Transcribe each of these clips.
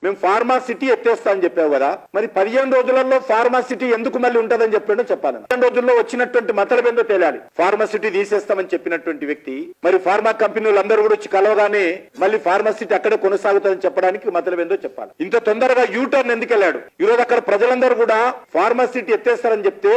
మేము pharma city ఎత్తేస్తా అని చెప్పావు కదా, మరి 15 రోజులలో ఫార్మా సిటీ ఎందుకు మళ్ళీ ఉంటదని చెప్పాడో చెప్పాలి. 15 రోజుల్లో వచ్చినటువంటి మతలబేందో తేలాలి. ఫార్మా సిటీ తీసేస్తామని చెప్పినటువంటి వ్యక్తి మరి ఫార్మా కంపెనీలు అందరూ కూడా వచ్చి కలవగానే మళ్ళీ ఫార్మా సిటీ అక్కడే కొనసాగుతుందని చెప్పడానికి మతలబేందో చెప్పాలి. ఇంత తొందరగా యూటర్న్ ఎందుకు వెళ్ళాడు? ఈరోజు అక్కడ ప్రజలందరూ కూడా ఫార్మా సిటీ ఎత్తేస్తారని చెప్తే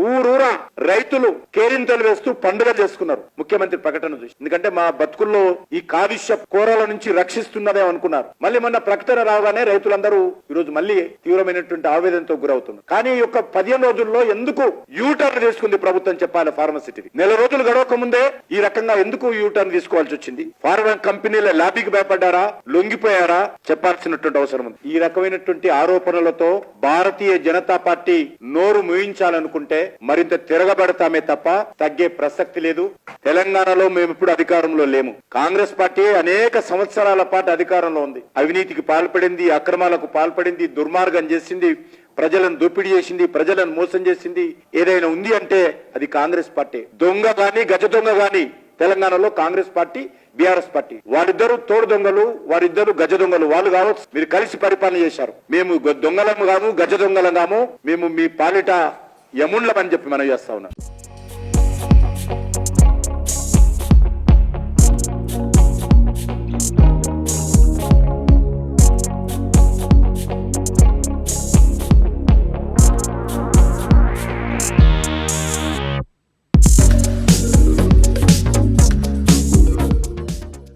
ఊరూరా రైతులు కేరింతలు వేస్తూ పండుగ చేసుకున్నారు ముఖ్యమంత్రి ప్రకటన చూసి. ఎందుకంటే మా బతుకుల్లో ఈ కాలుష్య కోరల నుంచి రక్షిస్తున్నదే అనుకున్నారు. మళ్ళీ మొన్న ప్రకటన రాగానే రైతులందరూ ఈరోజు మళ్ళీ తీవ్రమైనటువంటి ఆవేదనతో గురవుతున్నారు. కానీ ఈ యొక్క 15 రోజుల్లో ఎందుకు యూటర్న్ తీసుకుంది ప్రభుత్వం చెప్పాలి. ఫార్మసిటీ నెల రోజులు గడవక ముందే ఈ రకంగా ఎందుకు యూటర్న్ తీసుకోవాల్సి వచ్చింది? ఫార్మా కంపెనీల లాబీకి భయపడ్డారా, లొంగిపోయారా చెప్పాల్సినటువంటి అవసరం ఉంది. ఈ రకమైనటువంటి ఆరోపణలతో భారతీయ జనతా పార్టీ నోరు మూయించాలనుకుంటే మరింత తిరగబడతామే తప్ప తగ్గే ప్రసక్తి లేదు. తెలంగాణలో మేము ఇప్పుడు అధికారంలో లేము. కాంగ్రెస్ పార్టీ అనేక సంవత్సరాల పాటు అధికారంలో ఉంది. అవినీతికి పాల్పడింది, అక్రమాలకు పాల్పడింది, దుర్మార్గం చేసింది, ప్రజలను దోపిడీ చేసింది, ప్రజలను మోసం చేసింది. ఏదైనా ఉంది అంటే అది కాంగ్రెస్ పార్టీ. దొంగ గాని గజ దొంగ గాని తెలంగాణలో కాంగ్రెస్ పార్టీ, బీఆర్ఎస్ పార్టీ వారిద్దరు తోడు దొంగలు, వారిద్దరు గజ దొంగలు. వాళ్ళు కావచ్చు, మీరు కలిసి పరిపాలన చేశారు. మేము దొంగలం కాము, గజ దొంగలం కాము, మేము మీ పాలిట యముండ్లమని చెప్పి మనం చేస్తా ఉన్నాం.